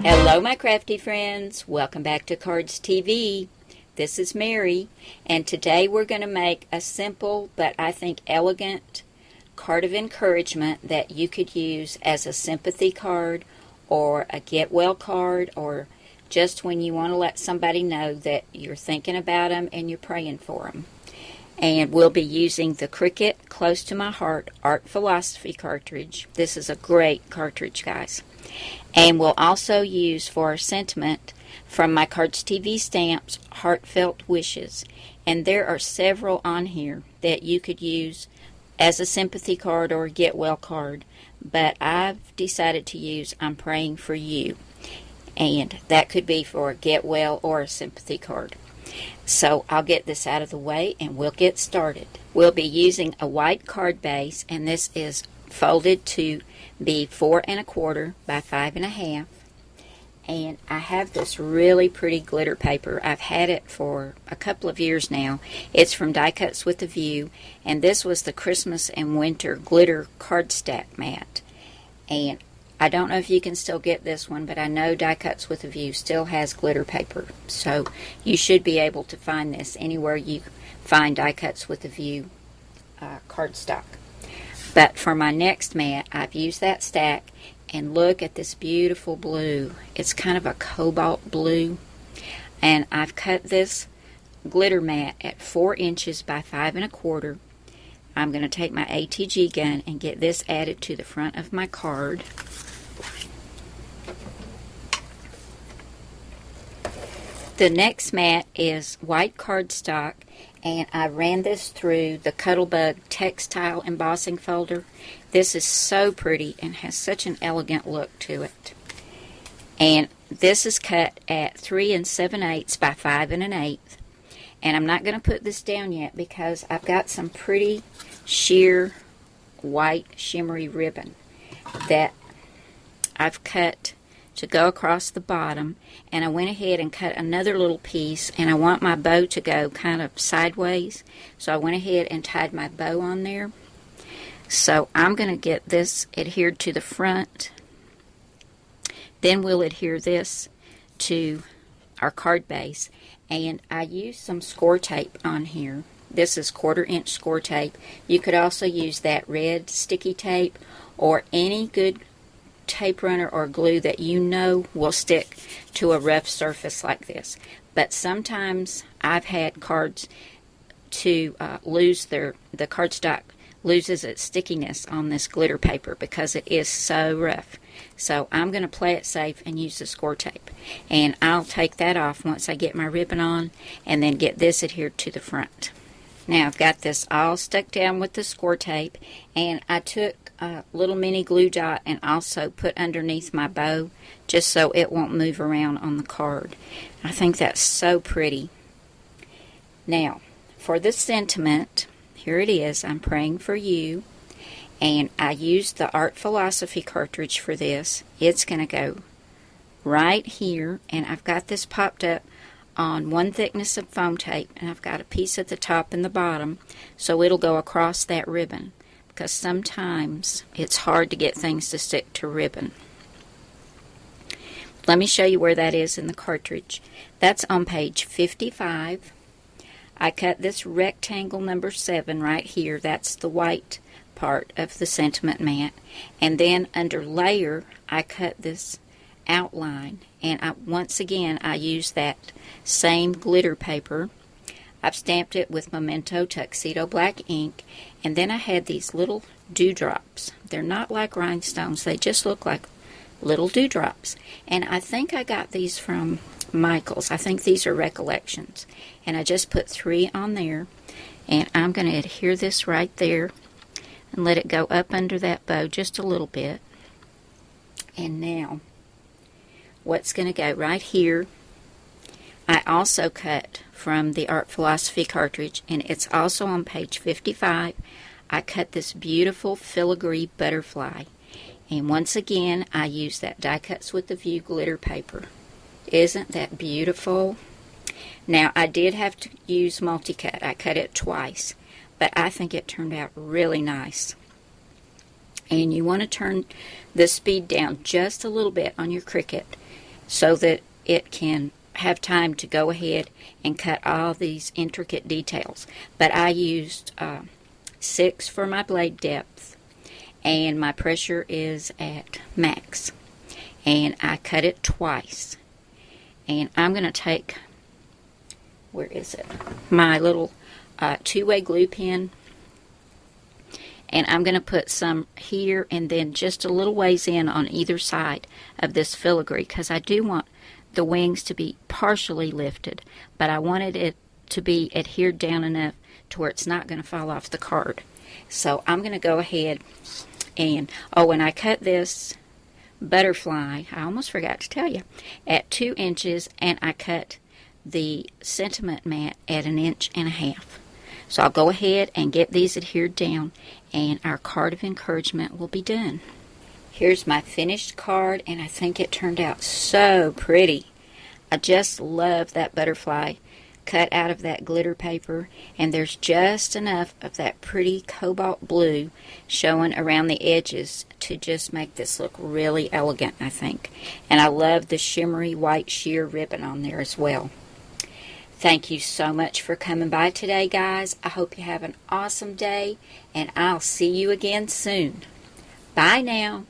Hello my crafty friends, welcome back to Cardz TV. This is Mary, and today we're going to make a simple but I think elegant card of encouragement that you could use as a sympathy card or a get well card, or just when you want to let somebody know that you're thinking about them and you're praying for them. And we'll be using the Cricut Close to My Heart Art Philosophy cartridge. This is a great cartridge, guys. And we'll also use for our sentiment from my Cardz TV Stamps Heartfelt Wishes. And there are several on here that you could use as a sympathy card or a get well card. But I've decided to use I'm Praying for You. And that could be for a get well or a sympathy card. So I'll get this out of the way and we'll get started. We'll be using a white card base, and this is folded to be 4 1/4 by 5 1/2. And I have this really pretty glitter paper. I've had it for a couple of years now. It's from Die Cuts with a View, and this was the Christmas and Winter glitter card stack mat. And I don't know if you can still get this one, but I know Die Cuts with a View still has glitter paper. So you should be able to find this anywhere you find Die Cuts with a View cardstock. But for my next mat, I've used that stack, and look at this beautiful blue. It's kind of a cobalt blue. And I've cut this glitter mat at 4 inches by 5 1/4. I'm going to take my ATG gun and get this added to the front of my card. The next mat is white cardstock, and I ran this through the Cuttlebug textile embossing folder. This is so pretty and has such an elegant look to it. And this is cut at 3 7/8 by 5 1/8. And I'm not going to put this down yet because I've got some pretty sheer white shimmery ribbon that I've cut to go across the bottom, and I went ahead and cut another little piece, and I want my bow to go kind of sideways, so I went ahead and tied my bow on there. So I'm going to get this adhered to the front, then we'll adhere this to our card base, and I used some score tape on here. This is 1/4 inch score tape. You could also use that red sticky tape or any good tape runner or glue that you know will stick to a rough surface like this. But sometimes I've had cards to lose the cardstock loses its stickiness on this glitter paper because it is so rough. So I'm going to play it safe and use the score tape. And I'll take that off once I get my ribbon on and then get this adhered to the front. Now I've got this all stuck down with the score tape, and I took a little mini glue dot and also put underneath my bow just so it won't move around on the card. I think that's so pretty. Now for the sentiment, here it is, I'm Praying for You, and I used the Art Philosophy cartridge for this. It's going to go right here, and I've got this popped up on 1 thickness of foam tape, and I've got a piece at the top and the bottom, so it'll go across that ribbon, because sometimes it's hard to get things to stick to ribbon. Let me show you where that is in the cartridge. That's on page 55. I cut this rectangle number 7 right here. That's the white part of the sentiment mat. And then under layer, I cut this outline. And once again, I used that same glitter paper. I've stamped it with Memento Tuxedo Black ink. And then I had these little dewdrops. They're not like rhinestones. They just look like little dewdrops. And I think I got these from Michael's. I think these are Recollections. And I just put 3 on there. And I'm going to adhere this right there and let it go up under that bow just a little bit. And now, what's going to go right here, I also cut from the Art Philosophy cartridge, and it's also on page 55. I cut this beautiful filigree butterfly. And once again, I used that Die Cuts with a View glitter paper. Isn't that beautiful? Now, I did have to use multi-cut. I cut it twice, but I think it turned out really nice. And you want to turn the speed down just a little bit on your Cricut. so that it can have time to go ahead and cut all these intricate details. But I used 6 for my blade depth, and my pressure is at max, and I cut it twice. And I'm going to take, where is it, my little two-way glue pen, and I'm going to put some here and then just a little ways in on either side of this filigree, because I do want the wings to be partially lifted, but I wanted it to be adhered down enough to where it's not going to fall off the card. So I'm going to go ahead and, when I cut this butterfly, I almost forgot to tell you, at 2 inches, and I cut the sentiment mat at 1.5 inches. So I'll go ahead and get these adhered down, and our card of encouragement will be done. Here's my finished card, and I think it turned out so pretty. I just love that butterfly cut out of that glitter paper, and there's just enough of that pretty cobalt blue showing around the edges to just make this look really elegant, I think. And I love the shimmery white sheer ribbon on there as well. Thank you so much for coming by today, guys. I hope you have an awesome day, and I'll see you again soon. Bye now.